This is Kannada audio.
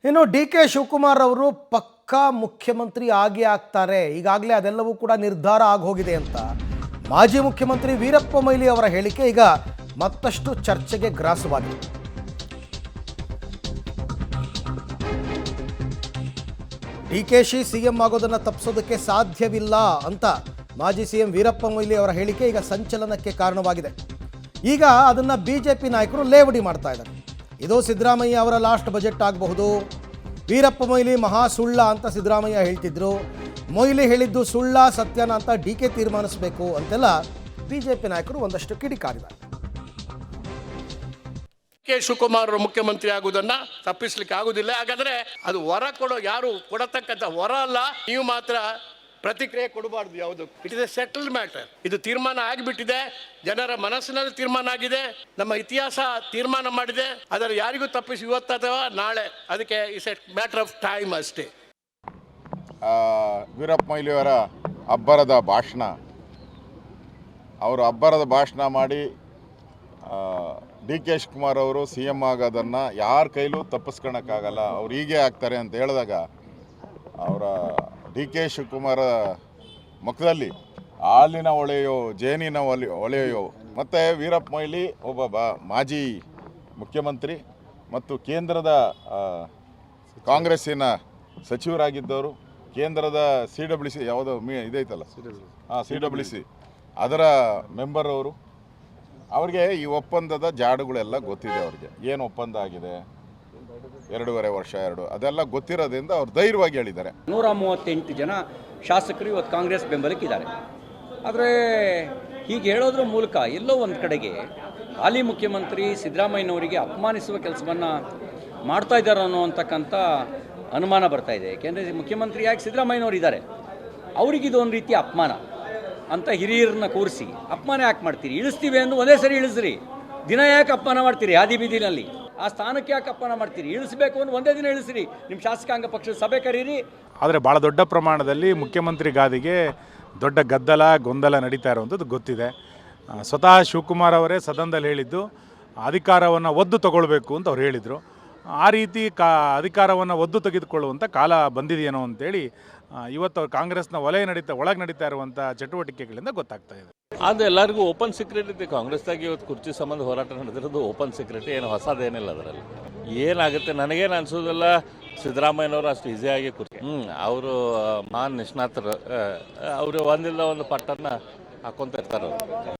ಇನ್ನು ಡಿ ಕೆ ಶಿವಕುಮಾರ್ ಅವರು ಪಕ್ಕಾ ಮುಖ್ಯಮಂತ್ರಿ ಆಗ್ತಾರೆ, ಈಗಾಗಲೇ ಅದೆಲ್ಲವೂ ಕೂಡ ನಿರ್ಧಾರ ಆಗೋಗಿದೆ ಅಂತ ಮಾಜಿ ಮುಖ್ಯಮಂತ್ರಿ ವೀರಪ್ಪ ಮೊಯ್ಲಿ ಅವರ ಹೇಳಿಕೆ ಈಗ ಮತ್ತಷ್ಟು ಚರ್ಚೆಗೆ ಗ್ರಾಸವಾಗಿದೆ. ಡಿಕೆಶಿ ಸಿಎಂ ಆಗೋದನ್ನು ತಪ್ಪಿಸೋದಕ್ಕೆ ಸಾಧ್ಯವಿಲ್ಲ ಅಂತ ಮಾಜಿ ಸಿಎಂ ವೀರಪ್ಪ ಮೊಯ್ಲಿ ಅವರ ಹೇಳಿಕೆ ಈಗ ಸಂಚಲನಕ್ಕೆ ಕಾರಣವಾಗಿದೆ. ಈಗ ಅದನ್ನು ಬಿಜೆಪಿ ನಾಯಕರು ಲೇವಡಿ ಮಾಡ್ತಾ ಇದ್ದಾರೆ. ಇದು ಸಿದ್ದರಾಮಯ್ಯ ಅವರ ಲಾಸ್ಟ್ ಬಜೆಟ್ ಆಗಬಹುದು. ವೀರಪ್ಪ ಮೊಯ್ಲಿ ಮಹಾ ಸುಳ್ಳ ಅಂತ ಸಿದ್ದರಾಮಯ್ಯ ಹೇಳ್ತಿದ್ರು. ಮೊಯ್ಲಿ ಹೇಳಿದ್ದು ಸುಳ್ಳ ಸತ್ಯನ ಅಂತ ಡಿ ಕೆ ತೀರ್ಮಾನಿಸಬೇಕು ಅಂತೆಲ್ಲ ಬಿಜೆಪಿ ನಾಯಕರು ಒಂದಷ್ಟು ಕಿಡಿಕಾರಿದ್ದಾರೆ. ಕೆ ಶಿವಕುಮಾರ್ ಮುಖ್ಯಮಂತ್ರಿ ಆಗುವುದನ್ನ ತಪ್ಪಿಸ್ಲಿಕ್ಕೆ ಆಗುದಿಲ್ಲ. ಹಾಗಾದ್ರೆ ಅದು ವರ ಕೊಡೋ ಯಾರು ಕೊಡತಕ್ಕಂಥ ವರ ಅಲ್ಲ. ನೀವು ಮಾತ್ರ ಪ್ರತಿಕ್ರಿಯೆ ಕೊಡಬಾರ್ದು. ಯಾವುದು it is A settled matter. ಇದು ತೀರ್ಮಾನ ಆಗಿಬಿಟ್ಟಿದೆ, ಜನರ ಮನಸ್ಸಿನಲ್ಲಿ ತೀರ್ಮಾನ ಆಗಿದೆ, ನಮ್ಮ ಇತಿಹಾಸ ತೀರ್ಮಾನ ಮಾಡಿದೆ. ಅದರ ಯಾರಿಗೂ ತಪ್ಪಿಸಿ ಇವತ್ತು ಅಥವಾ ನಾಳೆ, ಅದಕ್ಕೆ it's A matter of time ಅಷ್ಟೇ. ವೀರಪ್ಪ ಮೊಯ್ಲಿಯವರ ಅಬ್ಬರದ ಭಾಷಣ, ಅವರು ಅಬ್ಬರದ ಭಾಷಣ ಮಾಡಿ ಡಿ ಕೆ ಶಿವಕುಮಾರ್ ಅವರು ಸಿ ಎಮ್ ಆಗೋದನ್ನು ಯಾರ ಕೈಲೂ ತಪ್ಪಿಸ್ಕೊಳಕ್ಕಾಗಲ್ಲ, ಅವ್ರು ಹೀಗೆ ಆಗ್ತಾರೆ ಅಂತ ಹೇಳಿದಾಗ ಅವರ ಡಿ ಕೆ ಶಿವಕುಮಾರ ಮುಖದಲ್ಲಿ ಹಾಲಿನ ಹೊಳೆಯೋ ಜೇನಿನ ಹೊಳೆಯೋ. ಮತ್ತು ವೀರಪ್ಪ ಮೊಯ್ಲಿ ಒಬ್ಬ ಮಾಜಿ ಮುಖ್ಯಮಂತ್ರಿ ಮತ್ತು ಕೇಂದ್ರದ ಕಾಂಗ್ರೆಸ್ಸಿನ ಸಚಿವರಾಗಿದ್ದವರು, ಕೇಂದ್ರದ CWC ಯಾವುದೋ ಇದೈತಲ್ಲ CWC ಅದರ ಮೆಂಬರ್ ಅವರು. ಅವ್ರಿಗೆ ಈ ಒಪ್ಪಂದದ ಜಾಡುಗಳೆಲ್ಲ ಗೊತ್ತಿದೆ. ಅವ್ರಿಗೆ ಏನು ಒಪ್ಪಂದ ಆಗಿದೆ, 2.5 ವರ್ಷ ಅದೆಲ್ಲ ಗೊತ್ತಿರೋದ್ರಿಂದ ಅವ್ರು ಧೈರ್ಯವಾಗಿ ಹೇಳಿದ್ದಾರೆ. 138 ಜನ ಶಾಸಕರು ಇವತ್ತು ಕಾಂಗ್ರೆಸ್ ಬೆಂಬಲಕ್ಕಿದ್ದಾರೆ. ಆದರೆ ಹೀಗೆ ಹೇಳೋದ್ರ ಮೂಲಕ ಎಲ್ಲೋ ಒಂದು ಕಡೆಗೆ ಹಾಲಿ ಮುಖ್ಯಮಂತ್ರಿ ಸಿದ್ದರಾಮಯ್ಯನವರಿಗೆ ಅಪಮಾನಿಸುವ ಕೆಲಸವನ್ನು ಮಾಡ್ತಾ ಇದ್ದಾರೆ ಅನ್ನೋಂತಕ್ಕಂಥ ಅನುಮಾನ ಬರ್ತಾ ಇದೆ. ಏಕೆಂದರೆ ಮುಖ್ಯಮಂತ್ರಿಯಾಗಿ ಸಿದ್ದರಾಮಯ್ಯನವರು ಇದ್ದಾರೆ, ಅವರಿಗಿದು ಒಂದು ರೀತಿಯ ಅಪಮಾನ ಅಂತ ಹಿರಿಯರನ್ನ ಕೂರಿಸಿ ಅಪಮಾನ ಯಾಕೆ ಮಾಡ್ತೀರಿ? ಇಳಿಸ್ತೀವಿ ಎಂದು ಒಂದೇ ಸರಿ ಇಳಿಸ್ರಿ. ದಿನ ಯಾಕೆ ಅಪಮಾನ ಮಾಡ್ತೀರಿ? ಹಾದಿ ಬೀದಿನಲ್ಲಿ ಆ ಸ್ಥಾನಕ್ಕೆ ಯಾಕೆ ಅಪಮಾನ ಮಾಡ್ತೀರಿ? ಇಳಿಸಬೇಕು ಅಂತ ಒಂದೇ ದಿನ ಇಳಿಸ್ರಿ. ನಿಮ್ಮ ಶಾಸಕಾಂಗ ಪಕ್ಷದ ಸಭೆ ಕರೀರಿ. ಆದರೆ ಭಾಳ ದೊಡ್ಡ ಪ್ರಮಾಣದಲ್ಲಿ ಮುಖ್ಯಮಂತ್ರಿ ಗಾದಿಗೆ ದೊಡ್ಡ ಗದ್ದಲ ಗೊಂದಲ ನಡೀತಾ ಇರುವಂಥದ್ದು ಗೊತ್ತಿದೆ. ಸ್ವತಃ ಶಿವಕುಮಾರ್ ಅವರೇ ಸದನದಲ್ಲಿ ಹೇಳಿದ್ದು ಅಧಿಕಾರವನ್ನು ಒದ್ದು ತಗೊಳ್ಬೇಕು ಅಂತ ಅವ್ರು ಹೇಳಿದರು. ಆ ರೀತಿ ಅಧಿಕಾರವನ್ನು ಒದ್ದು ತೆಗೆದುಕೊಳ್ಳುವಂಥ ಕಾಲ ಬಂದಿದೆಯೇನೋ ಅಂತೇಳಿ ಇವತ್ತು ಕಾಂಗ್ರೆಸ್ನ ಒಳಗೆ ನಡೀತಾ ಇರುವಂಥ ಚಟುವಟಿಕೆಗಳಿಂದ ಗೊತ್ತಾಗ್ತಾ ಇದೆ. ಅದು ಎಲ್ಲರಿಗೂ ಓಪನ್ ಸೀಕ್ರೆಟ್ ಇದೆ. ಕಾಂಗ್ರೆಸ್ದಾಗಿ ಇವತ್ತು ಕುರ್ಚಿ ಸಂಬಂಧ ಹೋರಾಟ ನಡೆದಿರೋದು ಓಪನ್ ಸೀಕ್ರೆಟ್, ಏನು ಹೊಸದೇನಿಲ್ಲ ಅದರಲ್ಲಿ. ಏನಾಗುತ್ತೆ ನನಗೇನು ಅನಿಸೋದಿಲ್ಲ, ಸಿದ್ದರಾಮಯ್ಯನವರು ಅಷ್ಟು ಈಸಿಯಾಗಿ ಅವರು ಮಹಾನ್ ನಿಷ್ಣಾತರು, ಅವರು ಒಂದಿಲ್ಲ ಒಂದು ಪಟ್ಟನ್ನು ಹಾಕ್ಕೊತ ಇರ್ತಾರೆ.